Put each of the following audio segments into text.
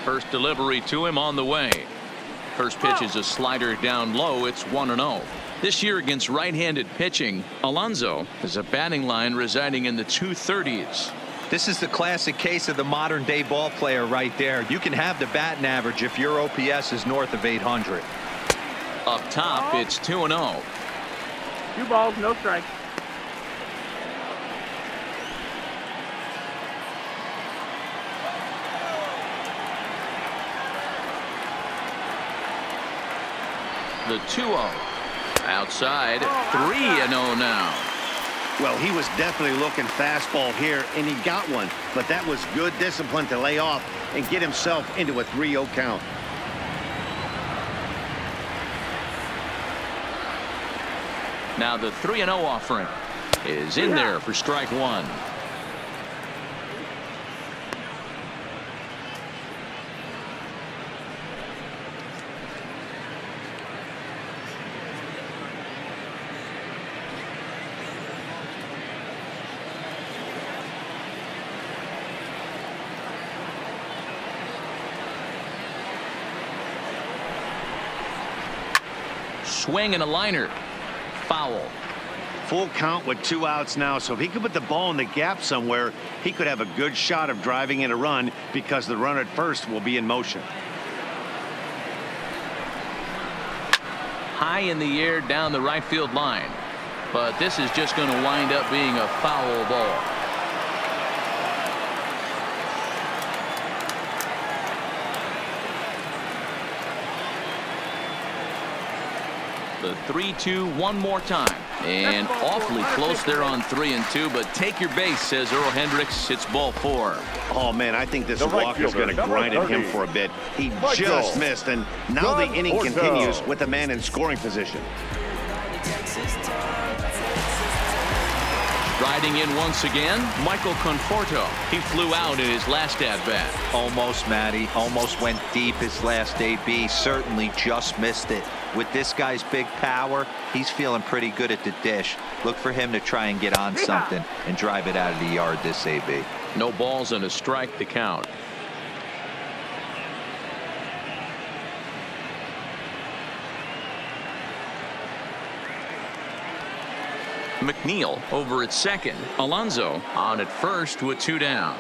First delivery to him on the way. First pitch is a slider down low. It's 1-0. This year against right-handed pitching, Alonso has a batting line residing in the 230s. This is the classic case of the modern day ball player right there. You can have the batting average if your OPS is north of 800. Up top, it's 2-0. 2 balls, no strikes. The 2-0. Outside, 3-0 now. Well, he was definitely looking fastball here, and he got one. But that was good discipline to lay off and get himself into a 3-0 count. Now the 3-0 offering is in there for strike one. Swing and a liner. Foul. Full count with 2 outs now, so if he could put the ball in the gap somewhere, he could have a good shot of driving in a run because the runner at first will be in motion. High in the air down the right field line, but this is just going to wind up being a foul ball. The 3-2 one more time, and awfully close there on 3-2, but take your base, says Earl Hendricks. It's ball 4. Oh man, I think this walk is going to grind at him for a bit. He just missed, and now the inning continues with the man in scoring position. Riding in once again, Michael Conforto. He flew out in his last at-bat. Almost, Matty. Almost went deep his last AB. Certainly just missed it. With this guy's big power, he's feeling pretty good at the dish. Look for him to try and get on something and drive it out of the yard this AB. No balls and a strike to count. McNeil over at second. Alonso on at first with 2 down.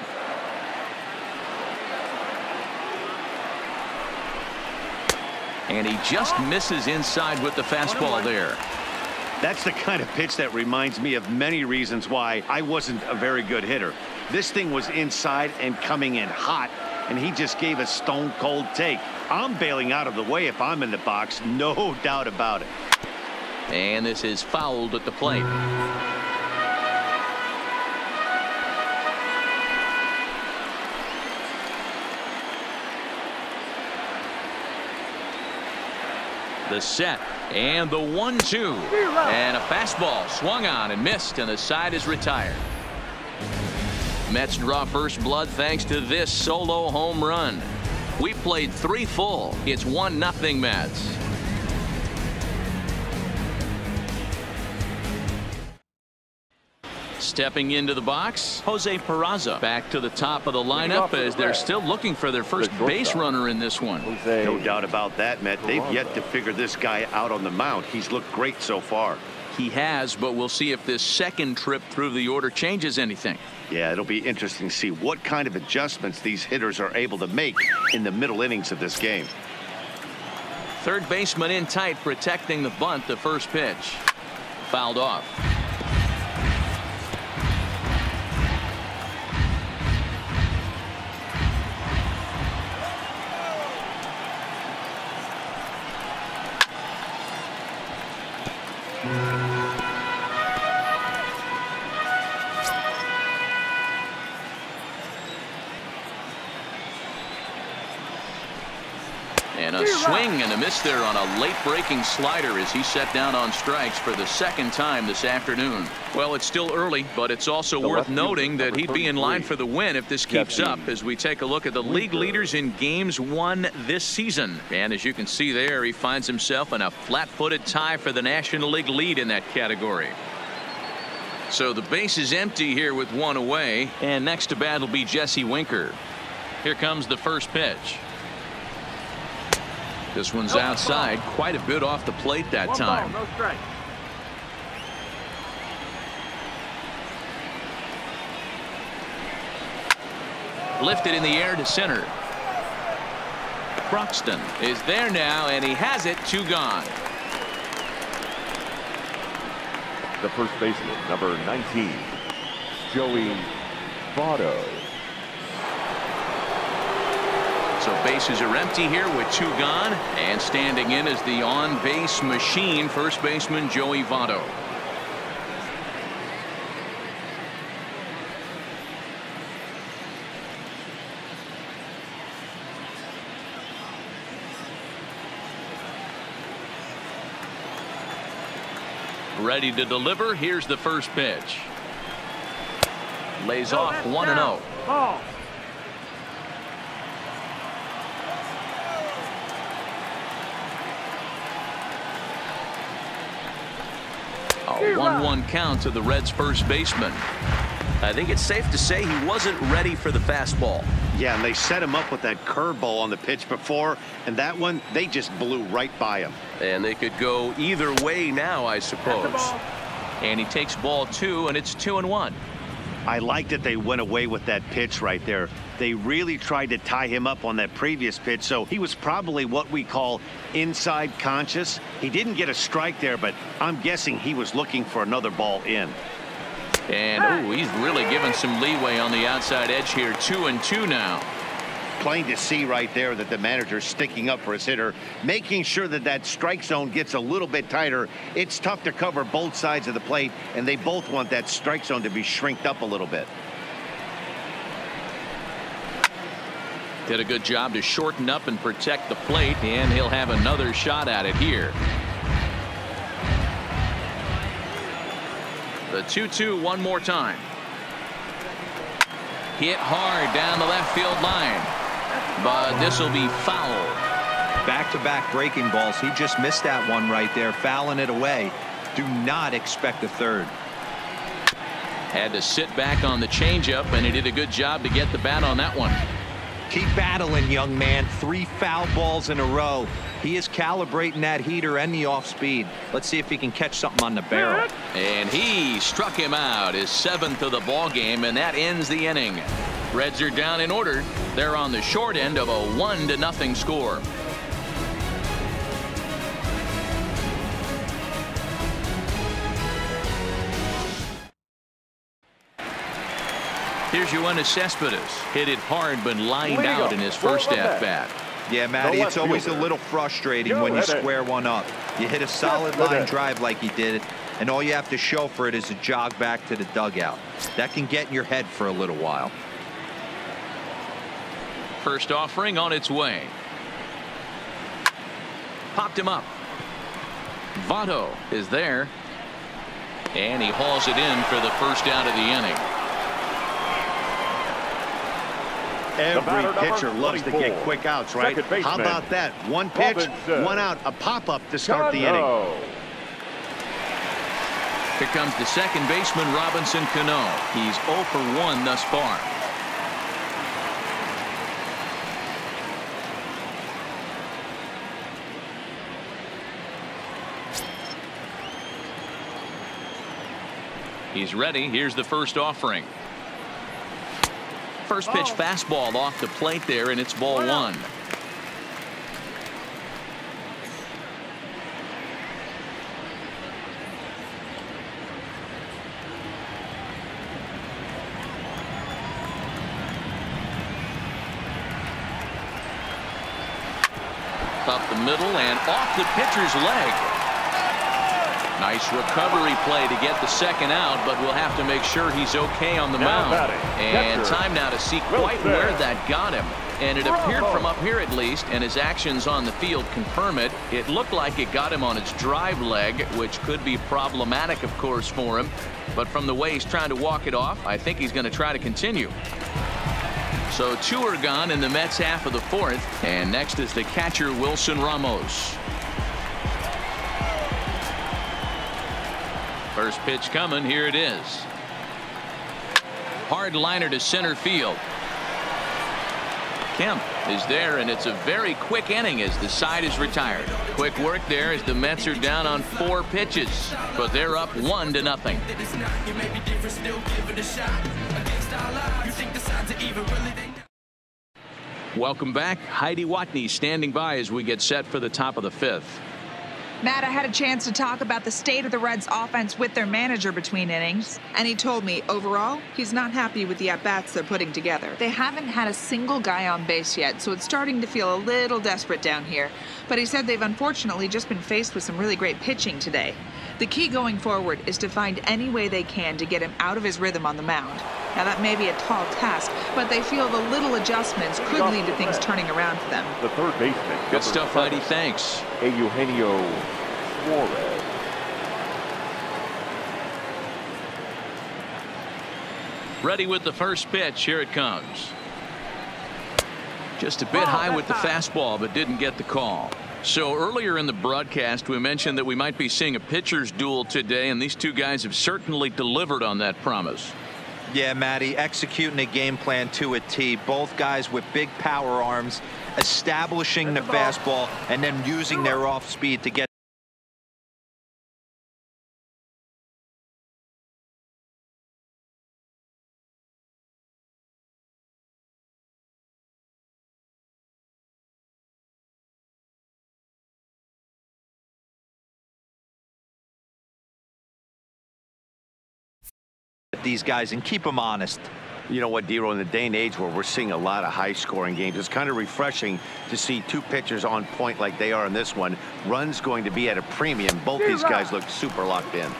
And he just misses inside with the fastball there. That's the kind of pitch that reminds me of many reasons why I wasn't a very good hitter. This thing was inside and coming in hot, and he just gave a stone cold take. I'm bailing out of the way if I'm in the box, no doubt about it. And this is fouled at the plate. The set and the 1-2, and a fastball swung on and missed, and the side is retired. Mets draw first blood thanks to this solo home run. We played 3 full. It's 1-0 Mets. Stepping into the box, Jose Peraza back to the top of the lineup as they're still looking for their first base runner in this one. No doubt about that, Matt. They've yet to figure this guy out on the mound. He's looked great so far. He has, but we'll see if this second trip through the order changes anything. Yeah, it'll be interesting to see what kind of adjustments these hitters are able to make in the middle innings of this game. Third baseman in tight, protecting the bunt. The first pitch fouled off. And a swing and a miss there on a late breaking slider as he set down on strikes for the second time this afternoon. Well, it's still early, but it's also worth noting that he'd be in line for the win if this keeps up as we take a look at the league leaders in games won this season. And as you can see there, he finds himself in a flat-footed tie for the National League lead in that category. So the base is empty here with 1 away, and next to bat will be Jesse Winker. Here comes the first pitch. This one's outside, quite a bit off the plate that time. No strike. Lifted in the air to center. Croxton is there now, and he has it. 2 gone. The first baseman, number 19, Joey Votto. So bases are empty here with 2 gone, and standing in is the on-base machine, first baseman Joey Votto. Ready to deliver. Here's the first pitch. Lays off 1-0. Ball. A 1-1 count to the Reds' first baseman. I think it's safe to say he wasn't ready for the fastball. Yeah, and they set him up with that curveball on the pitch before, and that one, they just blew right by him. And they could go either way now, I suppose. And he takes ball 2, and it's 2-1. I like that they went away with that pitch right there. They really tried to tie him up on that previous pitch, so he was probably what we call inside conscious. He didn't get a strike there, but I'm guessing he was looking for another ball in. And he's really given some leeway on the outside edge here. 2-2 now. Plain to see right there that the manager's sticking up for his hitter, making sure that that strike zone gets a little bit tighter. It's tough to cover both sides of the plate, and they both want that strike zone to be shrinked up a little bit. Did a good job to shorten up and protect the plate, and he'll have another shot at it here. The 2-2 one more time. Hit hard down the left field line, but this will be foul. Back-to-back breaking balls. He just missed that one right there, fouling it away. Do not expect a third. Had to sit back on the changeup, and he did a good job to get the bat on that one. Keep battling, young man. 3 foul balls in a row. He is calibrating that heater and the off speed. Let's see if he can catch something on the barrel. And he struck him out, his 7th of the ball game, and that ends the inning. Reds are down in order. They're on the short end of a 1-0 score. Here's Yoenis Cespedes. Hit it hard, but lined out in his first at-bat. Yeah, Matty, it's always a little frustrating when you square one up. You hit a solid line drive like he did, and all you have to show for it is a jog back to the dugout. That can get in your head for a little while. First offering on its way. Popped him up. Votto is there, and he hauls it in for the first out of the inning. Every pitcher loves to get quick outs, right? How about that? One pitch, one out, a pop-up to start the inning. Here comes the second baseman, Robinson Cano. He's 0 for 1 thus far. He's ready. Here's the first offering. First pitch fastball off the plate there, and it's ball 1. Up the middle and off the pitcher's leg. Nice recovery play to get the second out, but we'll have to make sure he's okay on the mound. And time now to see quite where that got him. And it appeared from up here at least, and his actions on the field confirm it. It looked like it got him on its drive leg, which could be problematic, of course, for him. But from the way he's trying to walk it off, I think he's going to try to continue. So 2 are gone in the Mets half of the 4th. And next is the catcher, Wilson Ramos. First pitch coming. Here it is. Hard liner to center field. Kemp is there, and it's a very quick inning as the side is retired. Quick work there as the Mets are down on 4 pitches, but they're up 1-0. Welcome back. Heidi Watney standing by as we get set for the top of the 5th. Matt, I had a chance to talk about the state of the Reds offense with their manager between innings, and he told me overall he's not happy with the at-bats they're putting together. They haven't had a single guy on base yet, so it's starting to feel a little desperate down here. But he said they've unfortunately just been faced with some really great pitching today. The key going forward is to find any way they can to get him out of his rhythm on the mound. Now that may be a tall task, but they feel the little adjustments could lead to things turning around for them. The third baseman. Good stuff, Heidi. Thanks. Eugenio Suarez. Ready with the first pitch. Here it comes. Just a bit high with the fastball, but didn't get the call. So earlier in the broadcast, we mentioned that we might be seeing a pitcher's duel today, and these two guys have certainly delivered on that promise. Yeah, Matty, executing a game plan to a T. Both guys with big power arms, establishing the fastball, and then using their off speed to get these guys and keep them honest. You know what, Dero, in the day and age where we're seeing a lot of high-scoring games, it's kind of refreshing to see two pitchers on point like they are in this one. Runs going to be at a premium. Both these guys look super locked in.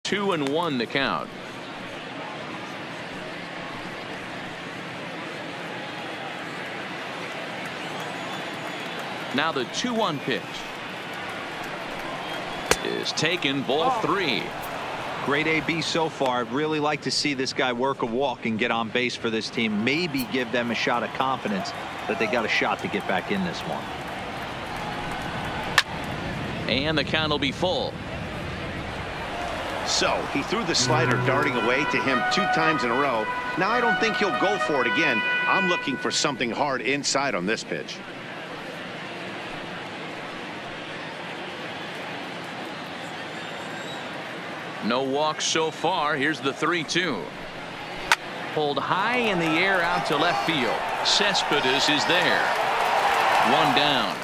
Two and one the count. Now the 2-1 pitch is taken, ball 3. Great AB so far. I'd really like to see this guy work a walk and get on base for this team. Maybe give them a shot of confidence that they got a shot to get back in this one. And the count will be full. So he threw the slider darting away to him 2 times in a row. Now I don't think he'll go for it again. I'm looking for something hard inside on this pitch. No walks so far. Here's the 3-2. Pulled high in the air out to left field. Cespedes is there. 1 down.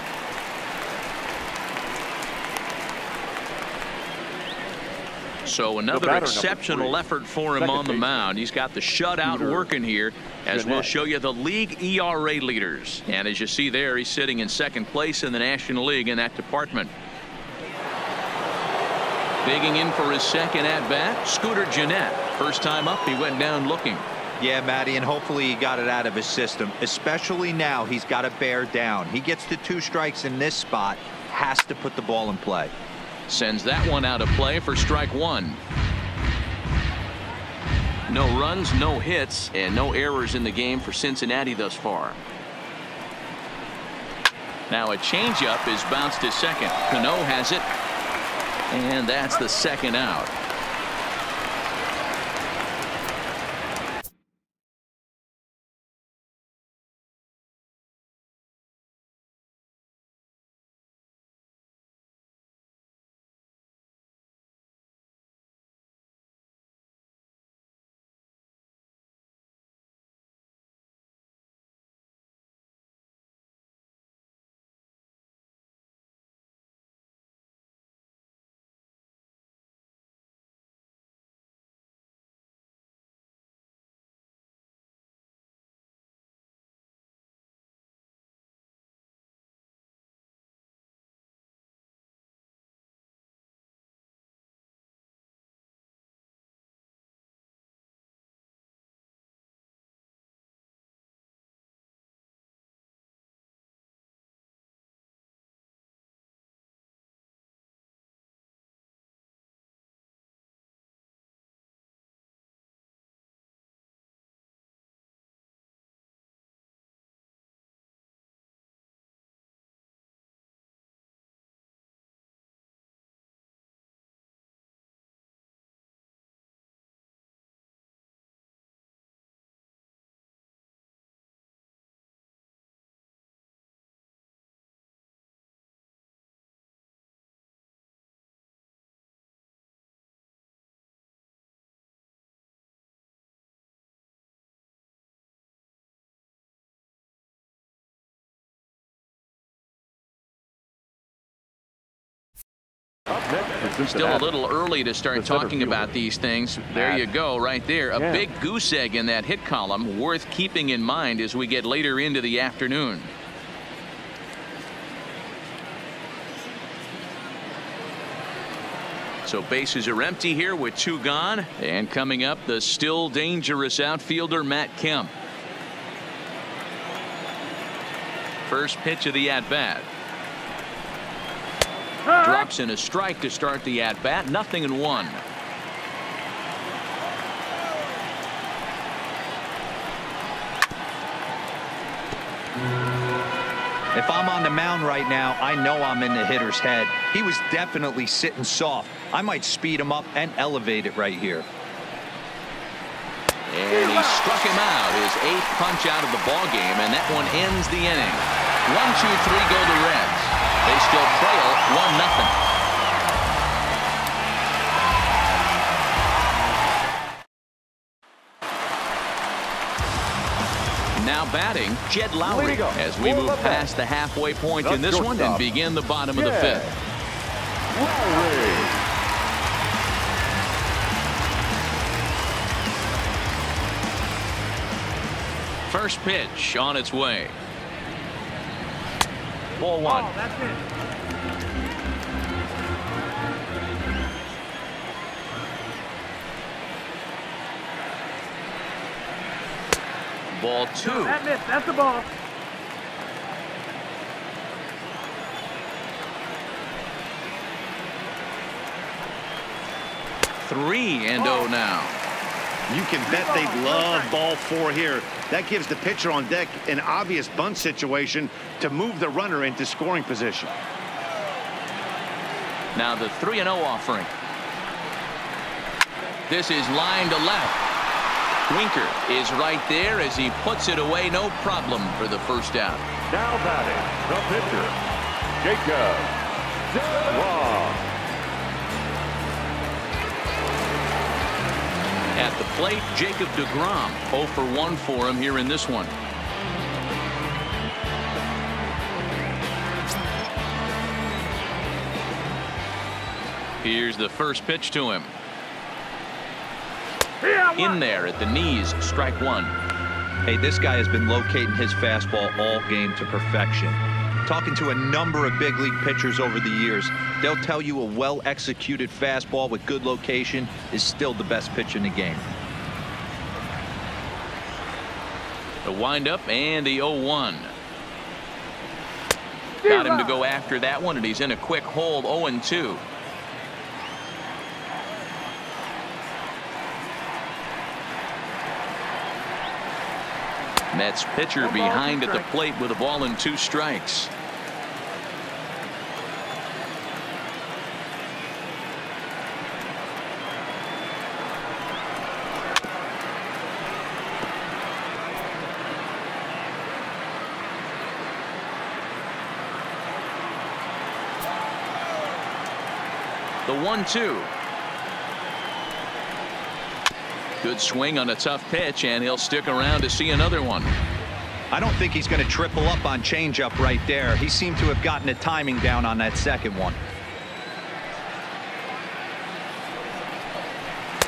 So another exceptional effort for him on the mound. He's got the shutout working here, as we'll show you the league ERA leaders. And as you see there, he's sitting in second place in the National League in that department. Digging in for his second at-bat, Scooter Gennett. First time up, he went down looking. Yeah, Matty, and hopefully he got it out of his system. Especially now, he's got to bear down. He gets to 2 strikes in this spot, has to put the ball in play. Sends that one out of play for strike 1. No runs, no hits, and no errors in the game for Cincinnati thus far. Now a changeup is bounced to second. Cano has it, and that's the second out. Still a little early to start talking about these things. There you go, right there. A big goose egg in that hit column, worth keeping in mind as we get later into the afternoon. So bases are empty here with 2 gone. And coming up, the still dangerous outfielder Matt Kemp. First pitch of the at-bat. Drops in a strike to start the at-bat. 0-1. If I'm on the mound right now, I know I'm in the hitter's head. He was definitely sitting soft. I might speed him up and elevate it right here. And he struck him out, his 8th punch out of the ball game, and that one ends the inning. 1-2-3 go the Reds. They still trail 1-0. Now batting, Jed Lowry, as we move past the halfway point in this one and begin the bottom of the 5th. First pitch on its way. Ball 1. Oh, that's it. Ball 2. That missed. That's the ball. Three and 0 now. You can bet they'd love ball 4 here. That gives the pitcher on deck an obvious bunt situation to move the runner into scoring position. Now the 3-0 offering. This is line to left. Winker is right there as he puts it away, no problem for the first out. Now batting, the pitcher, Jacob DeGrom. At the plate, Jacob DeGrom. 0 for 1 for him here in this one. Here's the first pitch to him. In there at the knees, strike 1. Hey, this guy has been locating his fastball all game to perfection. Talking to a number of big league pitchers over the years, they'll tell you a well-executed fastball with good location is still the best pitch in the game. The windup and the 0-1. Got him to go after that one, and he's in a quick hold. 0-2. Mets pitcher behind at the plate with a ball and 2 strikes. The 1-2. Good swing on a tough pitch, and he'll stick around to see another one. I don't think he's going to triple up on changeup right there. He seemed to have gotten the timing down on that second one.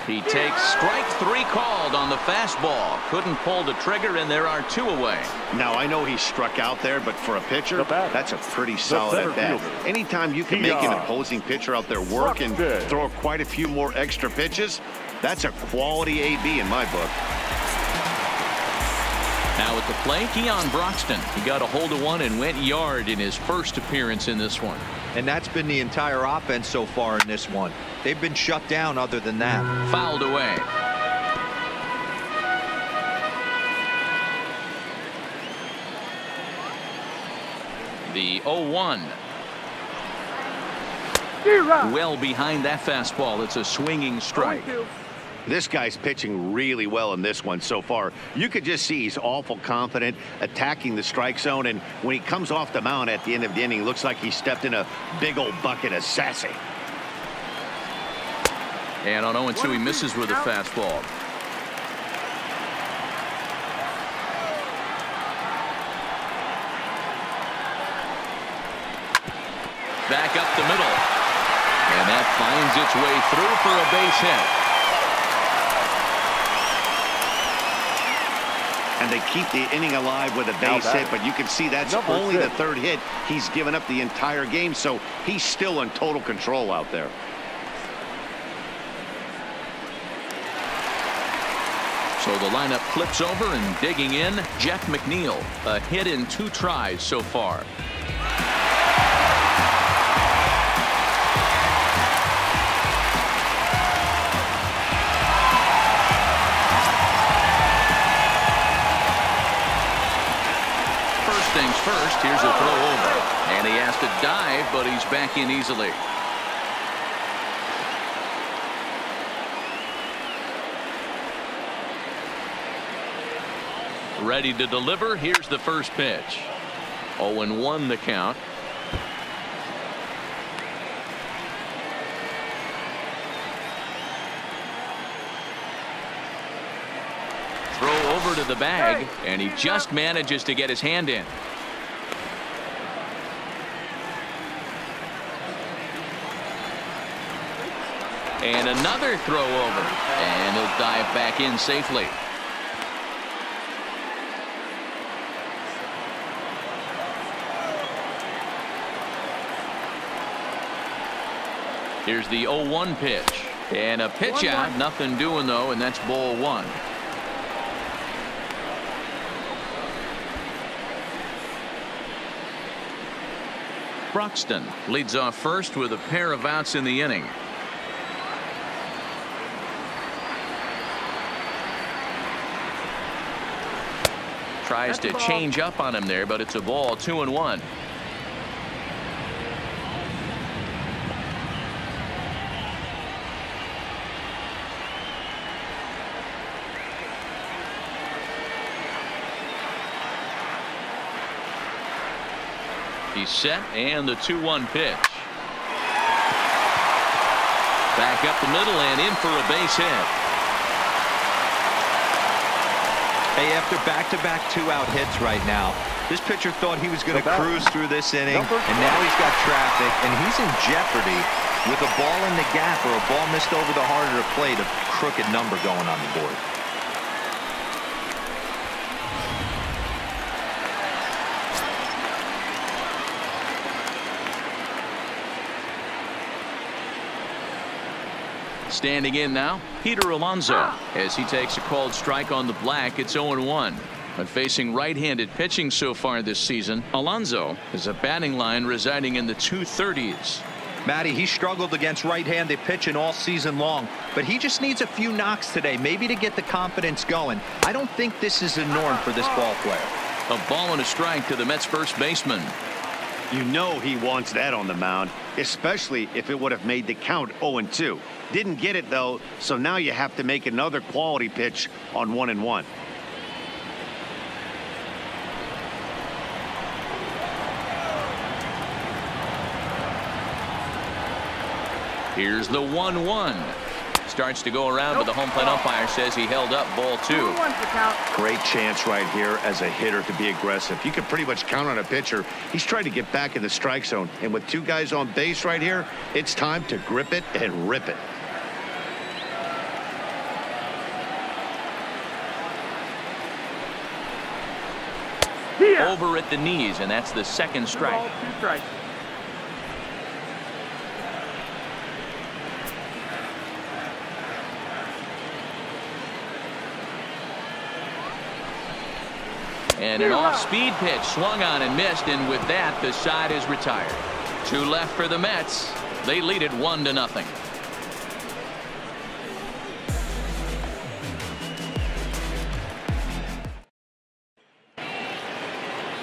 He takes strike 3 called on the fastball. Couldn't pull the trigger, and there are 2 away. Now, I know he struck out there, but for a pitcher, that's a pretty solid at bat. Anytime you can make an opposing pitcher out there work and throw quite a few more extra pitches, that's a quality AB in my book. Now at the plate, Keon Broxton. He got a hold of one and went yard in his first appearance in this one. And that's been the entire offense so far in this one. They've been shut down other than that. Fouled away. The 0-1. Well behind that fastball. It's a swinging strike. This guy's pitching really well in this one so far. You could just see he's awful confident attacking the strike zone, and when he comes off the mound at the end of the inning, looks like he stepped in a big old bucket of sassy. And on 0-2, he misses with a fastball. Back up the middle. And that finds its way through for a base hit. And they keep the inning alive with a base hit, but you can see that's only the third hit he's given up the entire game, so he's still in total control out there. So the lineup flips over, and digging in, Jeff McNeil. A hit in 2 tries so far. First things first, here's a throw over. And he has to dive, but he's back in easily. Ready to deliver. Here's the first pitch. 0-1 the count. Throw over to the bag, and he just manages to get his hand in. And another throw over, and he'll dive back in safely. Here's the 0-1 pitch, and a pitch out, nothing doing though, and that's ball 1. Bruxton leads off first with a pair of outs in the inning. Tries to change up on him there, but it's a ball. 2-1. He's set, and the 2-1 pitch. Back up the middle and in for a base hit. Hey, after back-to-back 2-out hits right now, this pitcher thought he was going to cruise through this inning, and now he's got traffic, and he's in jeopardy with a ball in the gap or a ball missed over the harder plate, a crooked number going on the board. Standing in now, Peter Alonso, as he takes a called strike on the black. It's 0-1. But facing right-handed pitching so far this season, Alonso has a batting line residing in the 230s. Matty, he struggled against right-handed pitching all season long, but he just needs a few knocks today, maybe to get the confidence going. I don't think this is a norm for this ball player. A ball and a strike to the Mets first baseman. You know he wants that on the mound, especially if it would have made the count 0-2. Didn't get it, though, so now you have to make another quality pitch on 1-1. Here's the 1-1. Starts to go around, but the home plate umpire says he held up ball 2. Great chance right here as a hitter to be aggressive. You can pretty much count on a pitcher. He's trying to get back in the strike zone, and with 2 guys on base right here, it's time to grip it and rip it. Over at the knees, and that's the second strike. 2 strikes. And an off-speed pitch swung on and missed, and with that, the side is retired. 2 left for the Mets. They lead it 1-0.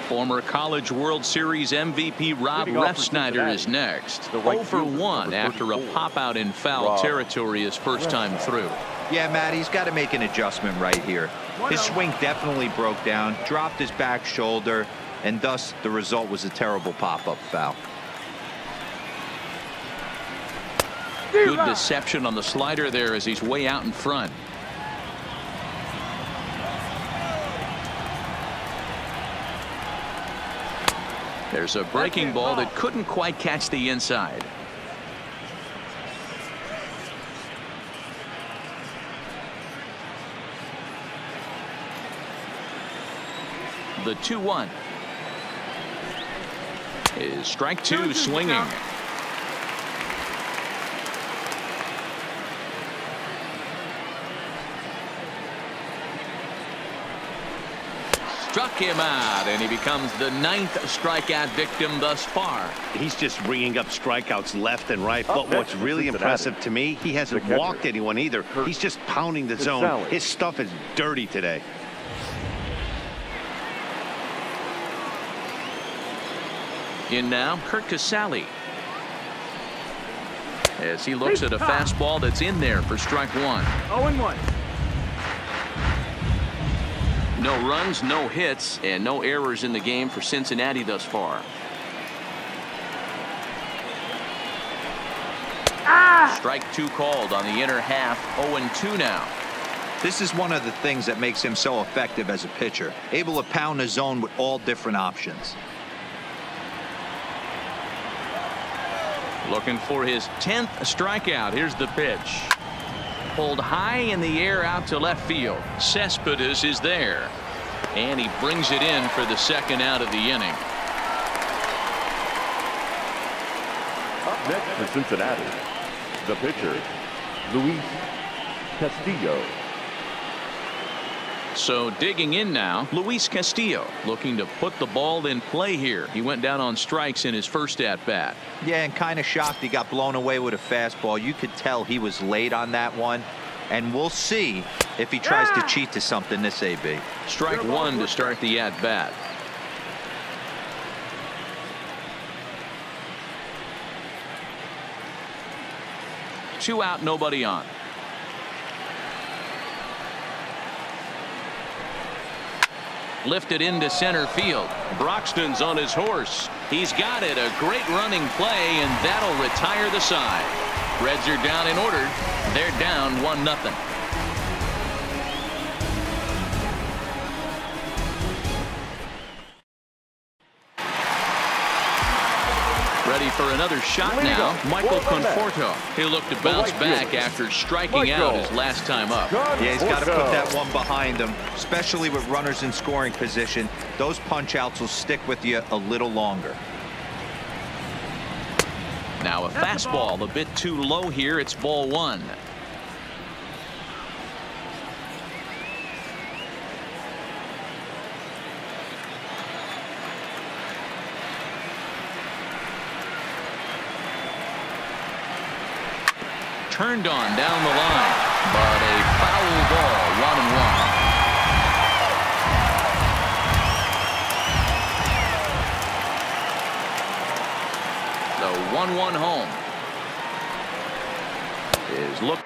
Former College World Series MVP Rob Refsnyder is next. 0-for-1 after a pop-out in foul territory his first time through. Yeah, Matt, he's got to make an adjustment right here. His swing definitely broke down, dropped his back shoulder, and thus the result was a terrible pop-up foul. Good deception on the slider there as he's way out in front. There's a breaking ball that couldn't quite catch the inside. The 2-1 is strike two, swinging. Struck him out, and he becomes the 9th strikeout victim thus far. He's just bringing up strikeouts left and right. But what's really impressive to me, he hasn't walked anyone either. He's just pounding the zone. His stuff is dirty today. In now, Kurt Casale. As he looks at a fastball that's in there for strike one. 0-1. No runs, no hits, and no errors in the game for Cincinnati thus far. Strike two called on the inner half. 0-2 now. This is one of the things that makes him so effective as a pitcher. Able to pound the zone with all different options. Looking for his 10th strikeout. Here's the pitch. Pulled high in the air out to left field. Cespedes is there. And he brings it in for the second out of the inning. Up next for Cincinnati, the pitcher, Luis Castillo. So digging in now, Luis Castillo looking to put the ball in play here. He went down on strikes in his first at bat. Yeah, and kind of shocked he got blown away with a fastball. You could tell he was late on that one. And we'll see if he tries to cheat to something this AB. Strike one to start the at bat. Two out, nobody on. Lifted into center field. Broxton's on his horse. He's got it. A great running play, and that'll retire the side. Reds are down in order. They're down 1-0. Ready for another shot now. Michael Conforto. He'll look to bounce back after striking out his last time up. Yeah, he's got to put that one behind him, especially with runners in scoring position. Those punch outs will stick with you a little longer. Now a fastball a bit too low here. It's ball one. Turned on down the line, but a foul ball. 1-1. The 1-1 home is looked.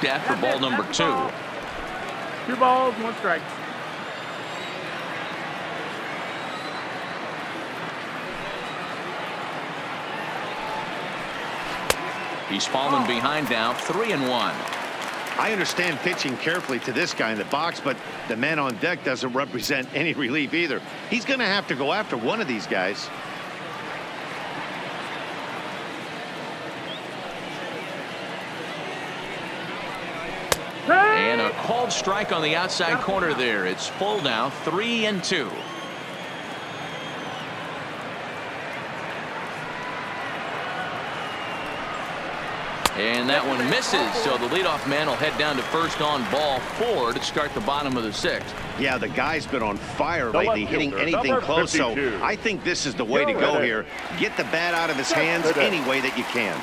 looked at for ball number 2. 2 balls, 1 strike. He's fallen behind now, 3-1. I understand pitching carefully to this guy in the box, but the man on deck doesn't represent any relief either. He's going to have to go after one of these guys. And a called strike on the outside corner there. It's full now, 3-2. And that one misses, so the leadoff man will head down to first on ball 4 to start the bottom of the 6th. Yeah, the guy's been on fire lately, hitting anything close, so I think this is the way to go here. Get the bat out of his hands any way that you can.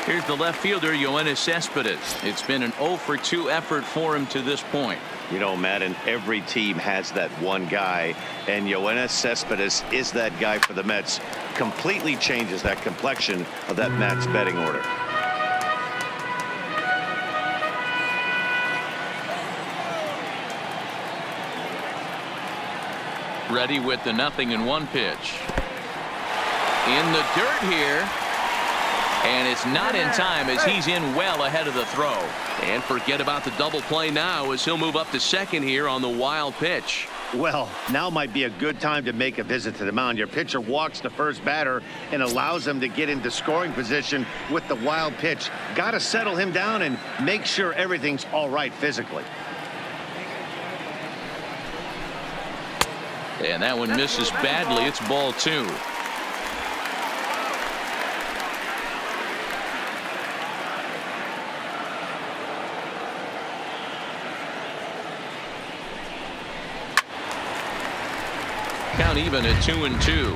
Here's the left fielder, Yoenis Cespedes. It's been an 0-for-2 effort for him to this point. You know, Madden, every team has that one guy, and Yoenis Cespedes is that guy for the Mets. Completely changes that complexion of that Mets betting order. Ready with the 0-1 pitch. In the dirt here. And it's not in time as he's in well ahead of the throw. And forget about the double play now as he'll move up to second here on the wild pitch. Well, now might be a good time to make a visit to the mound. Your pitcher walks the first batter and allows him to get into scoring position with the wild pitch. Got to settle him down and make sure everything's all right physically. And that one misses badly. It's ball 2. Count even at 2-2.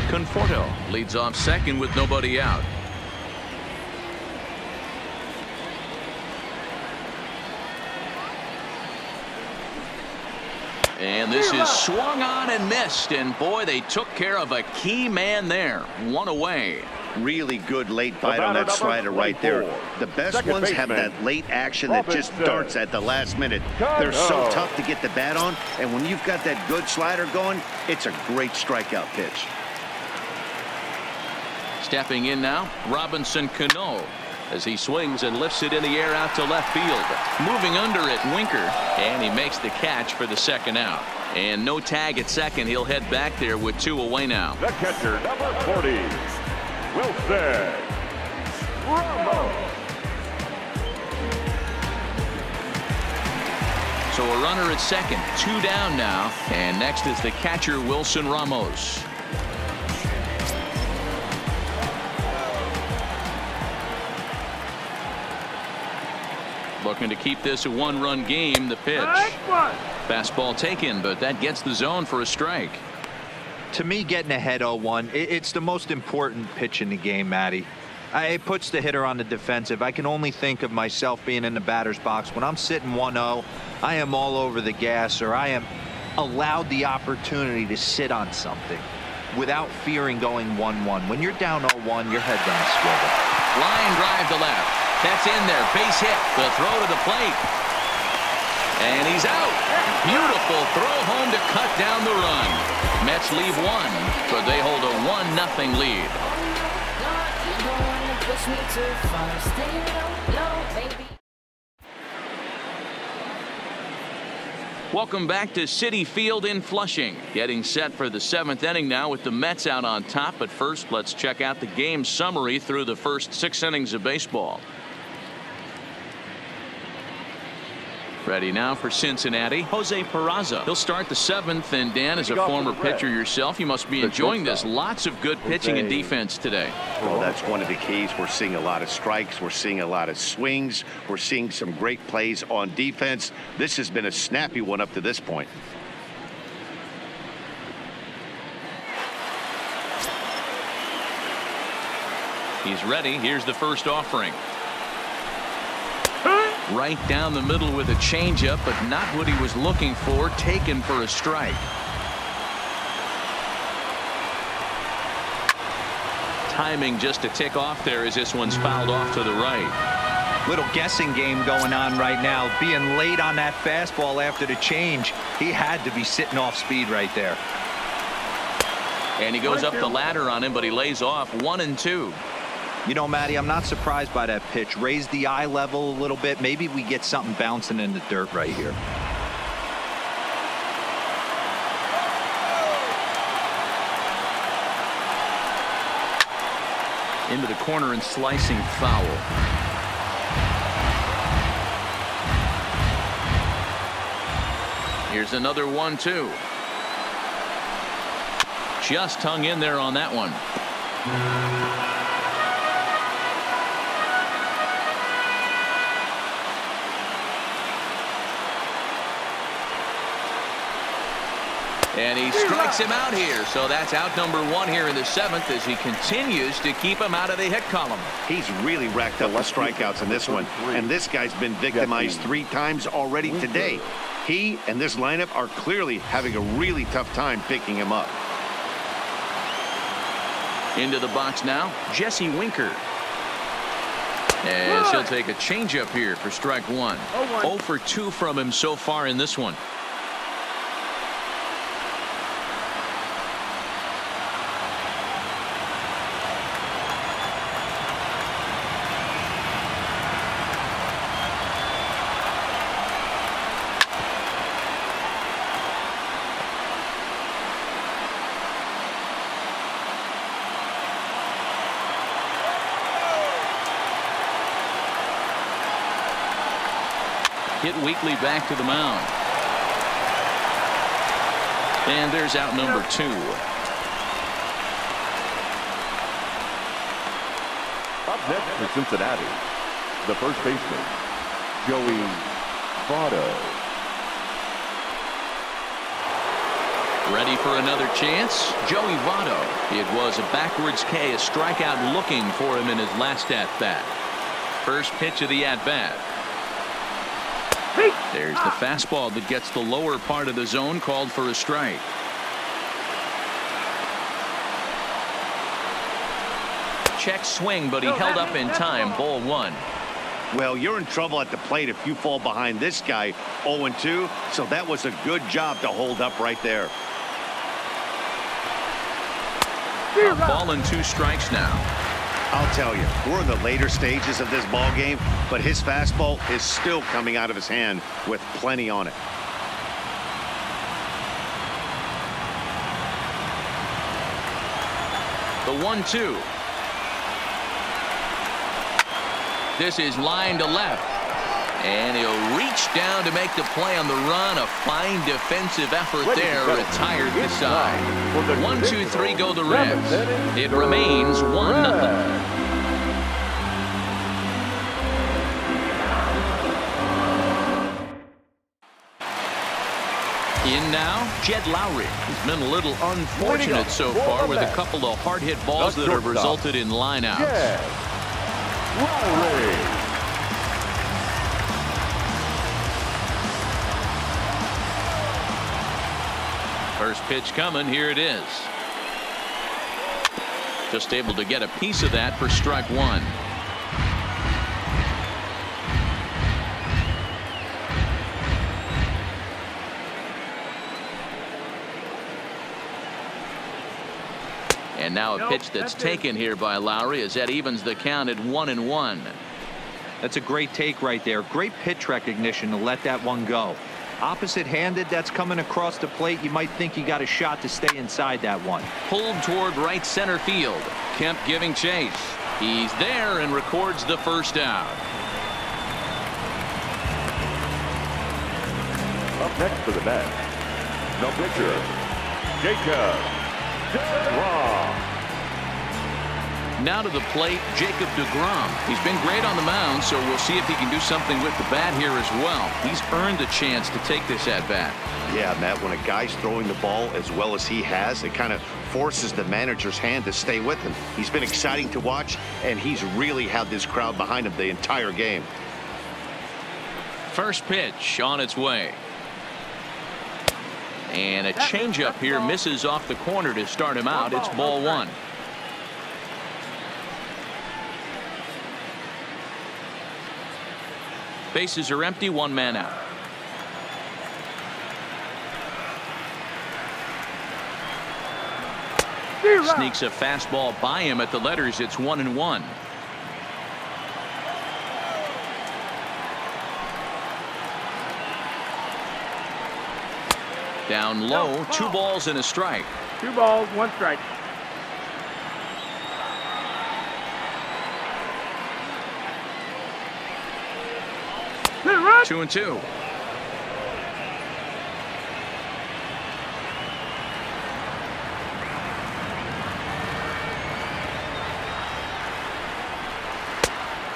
Conforto leads off second with nobody out. And this is swung on and missed, and boy, they took care of a key man there. 1 away. Really good late bite on that slider right there. The best ones have that late action that just darts at the last minute. They're so tough to get the bat on, and when you've got that good slider going, it's a great strikeout pitch. Stepping in now, Robinson Cano, as he swings and lifts it in the air out to left field. Moving under it, Winker, and he makes the catch for the second out. And no tag at second. He'll head back there with 2 away now. The catcher, number 40, Wilson Ramos. So a runner at second, 2 down now, and next is the catcher, Wilson Ramos. Looking to keep this a 1-run game. The pitch. Fastball taken, but that gets the zone for a strike. To me, getting ahead 0-1, it's the most important pitch in the game, Matty. It puts the hitter on the defensive. I can only think of myself being in the batter's box. When I'm sitting 1-0, I am all over the gas, or I am allowed the opportunity to sit on something without fearing going 1-1. When you're down 0-1, your head's on a swivel. Line drive to left. That's in there. Base hit. The throw to the plate. And he's out. Beautiful throw home to cut down the run. Mets leave 1, but they hold a 1-0 lead. Welcome back to Citi Field in Flushing. Getting set for the 7th inning now with the Mets out on top. But first, let's check out the game summary through the first 6 innings of baseball. Ready now for Cincinnati, Jose Peraza. He'll start the 7th, and Dan, as a former pitcher yourself, you must be enjoying this. Lots of good pitching and defense today. Well, that's one of the keys. We're seeing a lot of strikes. We're seeing a lot of swings. We're seeing some great plays on defense. This has been a snappy one up to this point. He's ready. Here's the first offering. Right down the middle with a changeup, but not what he was looking for. Taken for a strike. timing just to tick off there as this one's fouled off to the right. Little guessing game going on right now. Being late on that fastball after the change. He had to be sitting off speed right there. And he goes up the ladder on him, but he lays off 1-2. You know, Matty, I'm not surprised by that pitch. Raise the eye level a little bit. Maybe we get something bouncing in the dirt right here. Into the corner and slicing foul. Here's another 1-2. Just hung in there on that one. And he strikes him out here. So that's out number 1 here in the 7th as he continues to keep him out of the hit column. He's really racked up the strikeouts in this one. And this guy's been victimized 3 times already today. He and this lineup are clearly having a really tough time picking him up. Into the box now, Jesse Winker. As he'll take a changeup here for strike 1. 0 for 2 from him so far in this one. Hit weakly back to the mound. And there's out number 2. Up next for Cincinnati, the first baseman, Joey Votto. Ready for another chance? Joey Votto. It was a backwards K, a strikeout looking for him in his last at-bat. First pitch of the at-bat. There's the fastball that gets the lower part of the zone, called for a strike. Check swing, but he held up in time. Ball 1. Well, you're in trouble at the plate if you fall behind this guy 0-2, so that was a good job to hold up right there. Ball and 2 strikes now. I'll tell you, we're in the later stages of this ball game, but his fastball is still coming out of his hand with plenty on it. The 1-2. This is line to left. And he'll reach down to make the play on the run. A fine defensive effort there. Retired the side. 1-2-3 go the Reds. It remains 1-0. In now, Jed Lowry. He's been a little unfortunate so far with a couple of hard hit balls that have resulted in lineouts. Jed Lowry. First pitch coming. Here it is. Just able to get a piece of that for strike 1. And now a pitch that's taken here by Lowry as that evens the count at 1-1. That's a great take right there. Great pitch recognition to let that one go. Opposite-handed, that's coming across the plate. You might think you got a shot to stay inside that one. Pulled toward right center field. Kemp giving chase. He's there and records the first out. Up next for the bat, the pitcher, Jacob DeGrom. Now to the plate, Jacob DeGrom. He's been great on the mound, so we'll see if he can do something with the bat here as well. He's earned a chance to take this at bat. Yeah, Matt, when a guy's throwing the ball as well as he has, it kind of forces the manager's hand to stay with him. He's been exciting to watch, and he's really had this crowd behind him the entire game. First pitch on its way. And a changeup here misses off the corner to start him out. It's ball 1. Bases are empty, one man out. Sneaks a fastball by him at the letters. It's 1-1. Down low, 2 balls and a strike. 2 balls, 1 strike. Hit it right. 2-2.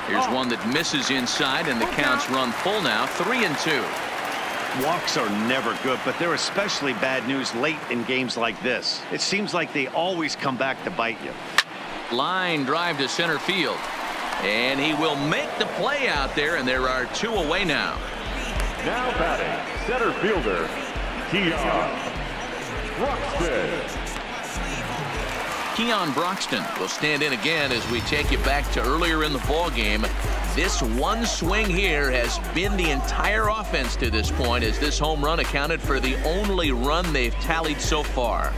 Here's one that misses inside, and the count's run full now. 3-2. Walks are never good, but they're especially bad news late in games like this. It seems like they always come back to bite you. Line drive to center field, and he will make the play out there, and there are 2 away now. Now batting, center fielder, Keon Broxton will stand in again as we take you back to earlier in the ball game. This one swing here has been the entire offense to this point, as this home run accounted for the only run they've tallied so far.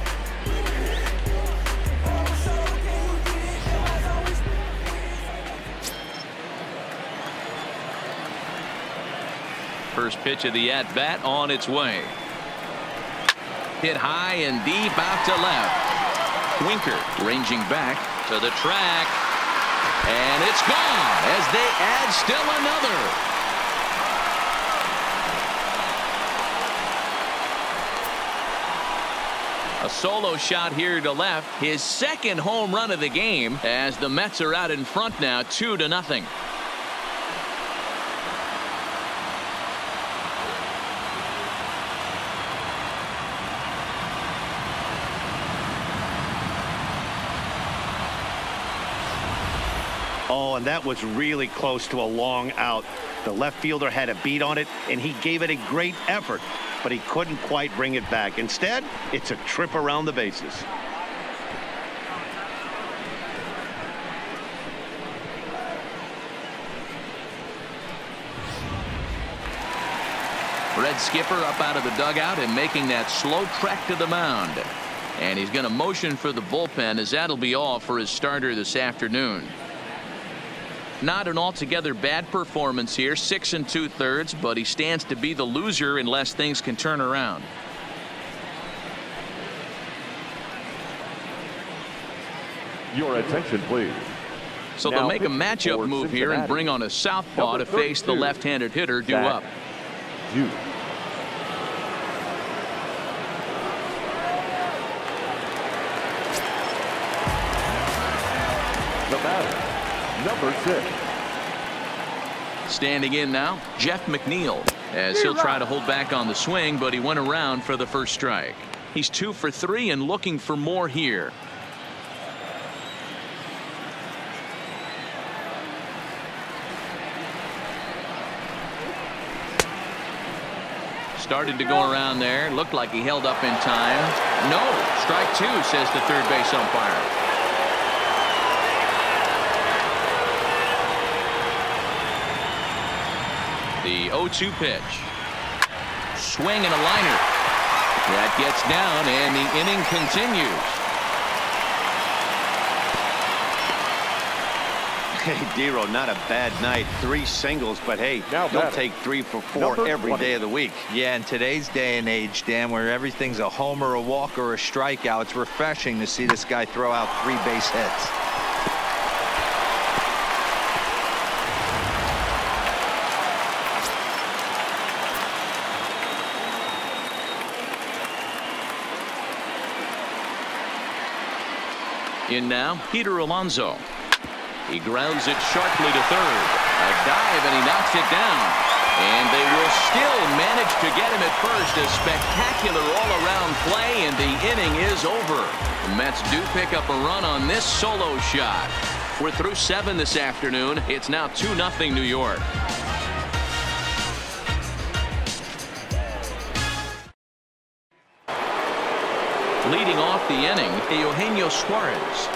First pitch of the at-bat on its way. Hit high and deep out to left. Winker ranging back to the track, and it's gone as they add still another. A solo shot here to left, his second home run of the game, as the Mets are out in front now 2-0. Oh, and that was really close to a long out. The left fielder had a beat on it, and he gave it a great effort, but he couldn't quite bring it back. Instead, it's a trip around the bases. Red skipper up out of the dugout and making that slow trek to the mound. And he's going to motion for the bullpen, as that'll be all for his starter this afternoon. Not an altogether bad performance here, 6 2/3, but he stands to be the loser unless things can turn around. Your attention, please. So Now they'll make a pitching matchup for move here and Cincinnati, bring on a southpaw number to face the 32, left-handed hitter due Zach up. Jude. The batter, number 6. Standing in now, Jeff McNeil, as he'll try to hold back on the swing, but he went around for the first strike. He's 2 for 3 and looking for more here. Started to go around there. Looked like he held up in time. No, strike 2, says the third base umpire. The 0-2 pitch. Swing and a liner. That gets down, and the inning continues. Hey, Dero, not a bad night. 3 singles, but hey, Now you'll batting, take 3 for 4 number every 20. day of the week. Yeah, in today's day and age, Dan, where everything's a homer, a walk, or a strikeout, it's refreshing to see this guy throw out 3 base hits. In now, Peter Alonso. He grounds it sharply to third. A dive, and he knocks it down. And they will still manage to get him at first. A spectacular all-around play, and the inning is over. The Mets do pick up a run on this solo shot. We're through 7 this afternoon. It's now 2-0 New York. Leading off the inning, Eugenio Suarez.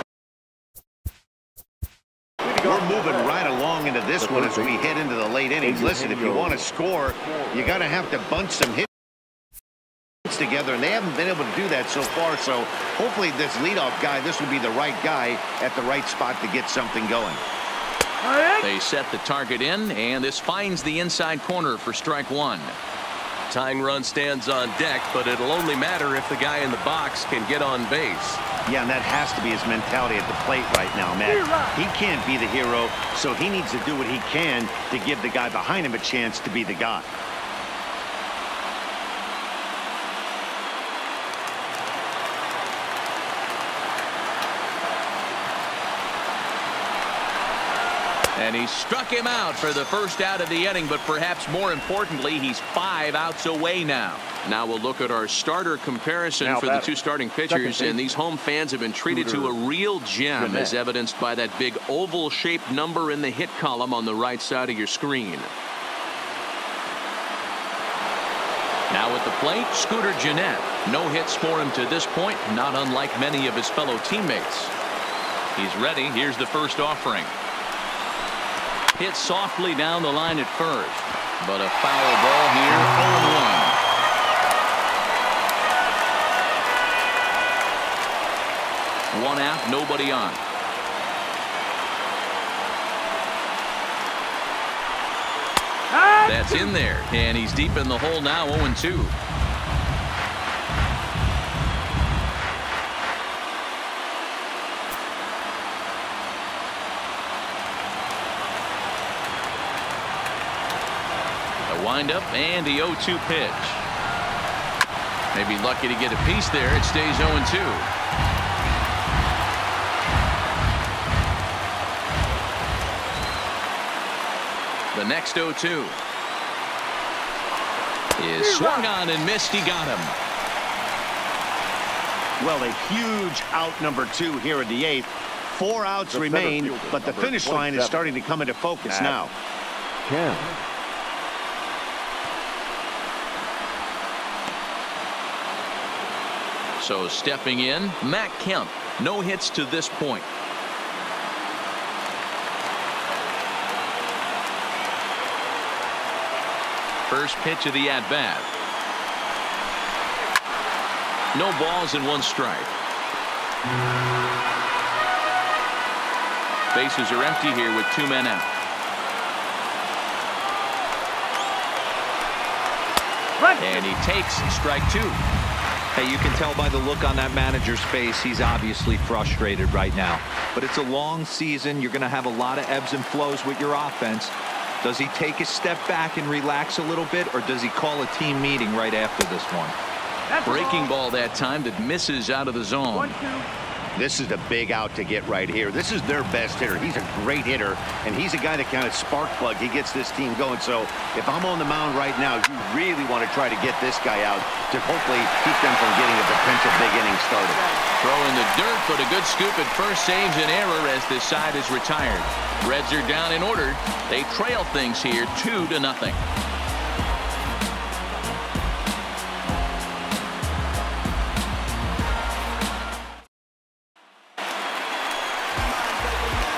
We're moving right along into this one as we head into the late innings. Listen, if you want to score, you got to have to bunch some hits together, and they haven't been able to do that so far. So hopefully this leadoff guy, this will be the right guy at the right spot to get something going. They set the target in, and this finds the inside corner for strike one. Tying run stands on deck, but it'll only matter if the guy in the box can get on base. Yeah, and that has to be his mentality at the plate right now, Matt. He can't be the hero, so he needs to do what he can to give the guy behind him a chance to be the guy. And he struck him out for the first out of the inning, but perhaps more importantly, he's 5 outs away now. Now we'll look at our starter comparison for the two starting pitchers, and these home fans have been treated to a real gem, as evidenced by that big oval-shaped number in the hit column on the right side of your screen. Now at the plate, Scooter Gennett. No hits for him to this point, not unlike many of his fellow teammates. He's ready. Here's the first offering. Hit softly down the line at first, but a foul ball here, 0-1. One out, nobody on. That's in there, and he's deep in the hole now, 0-2. Windup and the 0-2 pitch. Maybe lucky to get a piece there. It stays 0-2. The next 0-2 is swung on and missed. He got him. Well, a huge out number 2 here in the 8th. 4 outs remain, but the finish line is starting to come into focus now. Ken. So stepping in, Matt Kemp. No hits to this point. First pitch of the at-bat. No balls and 1 strike. Bases are empty here with 2 men out. And he takes strike 2. Hey, you can tell by the look on that manager's face, he's obviously frustrated right now. But it's a long season. You're going to have a lot of ebbs and flows with your offense. Does he take a step back and relax a little bit, or does he call a team meeting right after this one? Breaking ball that time that misses out of the zone. This is a big out to get right here. This is their best hitter. He's a great hitter, and he's a guy that kind of spark plug. He gets this team going. So if I'm on the mound right now, you really want to try to get this guy out to hopefully keep them from getting a potential big inning started. Throw in the dirt, but a good scoop at first saves an error as this side is retired. Reds are down in order. They trail things here 2-0.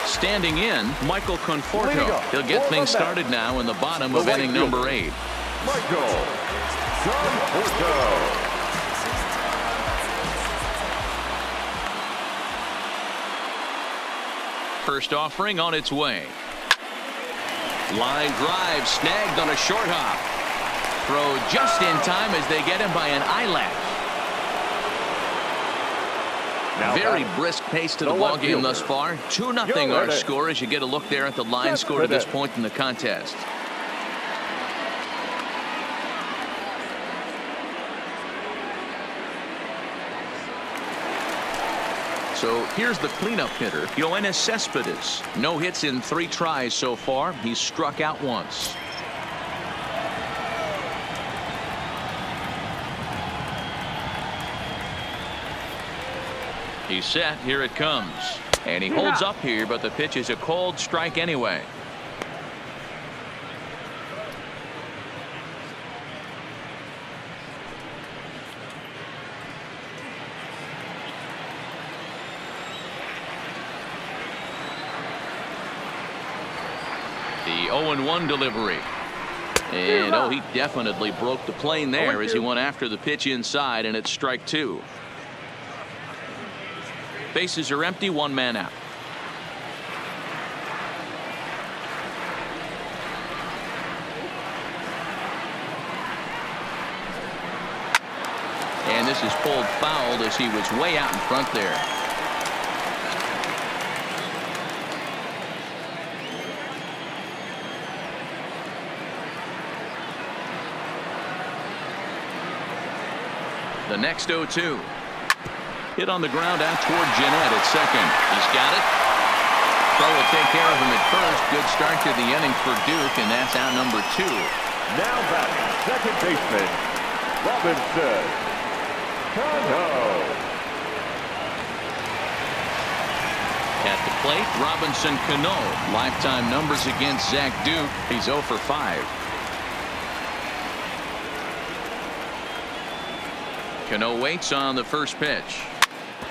Standing in, Michael Conforto. He'll get things started now in the bottom of inning number 8. Michael Conforto. First offering on its way. Line drive snagged on a short hop. Throw just in time as they get him by an eyelash. Very brisk pace to the ball game thus far. 2-0 our score as you get a look there at the line score to this point in the contest. So here's the cleanup hitter, Yoenis Cespedes. No hits in 3 tries so far. He's struck out once. He's set. Here it comes. And he holds up here, but the pitch is a cold strike anyway. The 0-1 delivery. And oh, he definitely broke the plane there as he went after the pitch inside, and it's strike two. Bases are empty, one man out. And this is pulled foul as he was way out in front there. The next 0-2. Hit on the ground out toward Jeanette at second. He's got it. Throw will take care of him at first. Good start to the inning for Duke, and that's out number 2. Now batting, second baseman, Robinson Cano. At the plate, Robinson Cano. Lifetime numbers against Zach Duke. He's 0 for 5. Cano waits on the first pitch.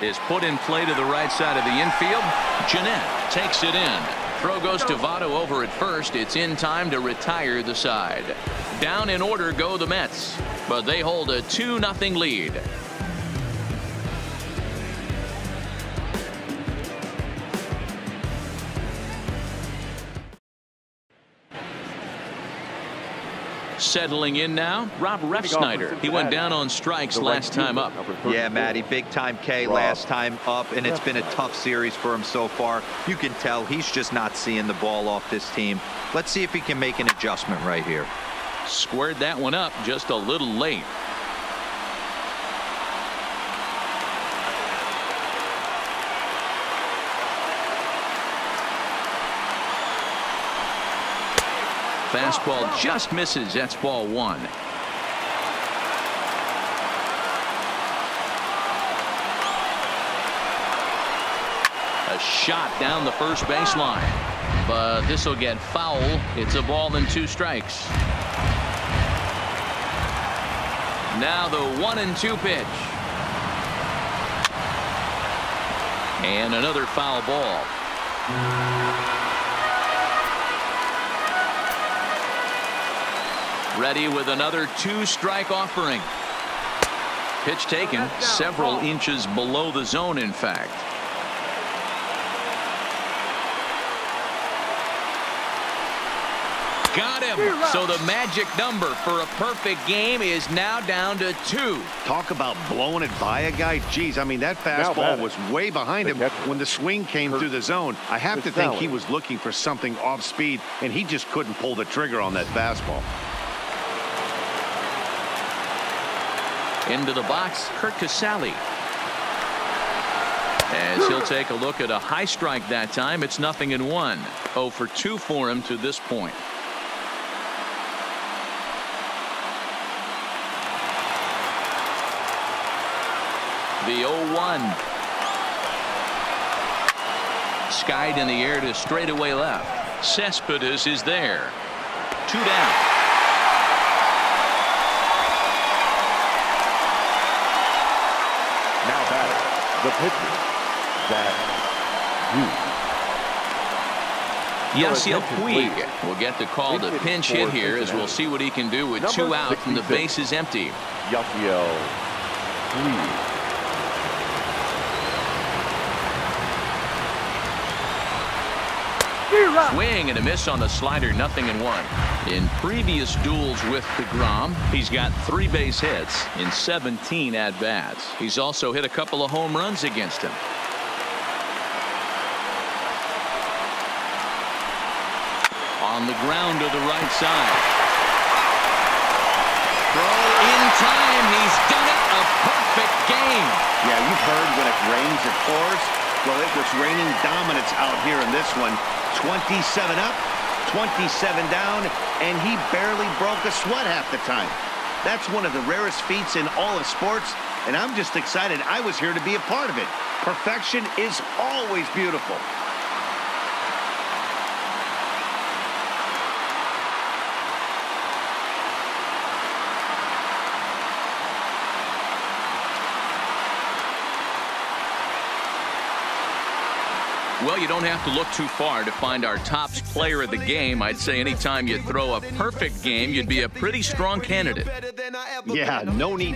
Is put in play to the right side of the infield. Jeanette takes it in. Throw goes to Votto over at first. It's in time to retire the side. Down in order go the Mets, but they hold a 2-0 lead. Settling in now, Rob Refsnyder. He went down on strikes last time up. Yeah, Matty, big time K last time up, and it's been a tough series for him so far. You can tell he's just not seeing the ball off this team. Let's see if he can make an adjustment right here. Squared that one up just a little late. Fastball just misses. That's ball 1. A shot down the first baseline, but this will get foul. It's a ball and 2 strikes. Now the 1-2 pitch, and another foul ball. Ready with another 2-strike offering. Pitch taken several inches below the zone, in fact. Got him. So the magic number for a perfect game is now down to 2. Talk about blowing it by a guy. Geez, I mean, that fastball was way behind him when the swing came through the zone. I have to think he was looking for something off speed, and he just couldn't pull the trigger on that fastball. Into the box, Kurt Casale. As he'll take a look at a high strike that time. It's 0-1. 0 for 2 for him to this point. The 0-1. Skied in the air to straightaway left. Cespedes is there. 2 down. Now batting, the pitcher, Zach Duke. Yasiel Puig will get the call to pinch hit here, as we'll see what he can do with 2 out and the base is empty. Yasiel Puig. Swing and a miss on the slider. 0-1. In previous duels with DeGrom, he's got 3 base hits in 17 at-bats. He's also hit a couple of home runs against him. On the ground to the right side. Throw in time. He's done it. A perfect game. Yeah, you've heard when it rains, it pours. Well, it was raining dominance out here in this one. 27 up, 27 down, and he barely broke a sweat half the time. That's one of the rarest feats in all of sports, and I'm just excited I was here to be a part of it. Perfection is always beautiful. Well, you don't have to look too far to find our tops player of the game. I'd say anytime you throw a perfect game, you'd be a pretty strong candidate. Yeah, no need.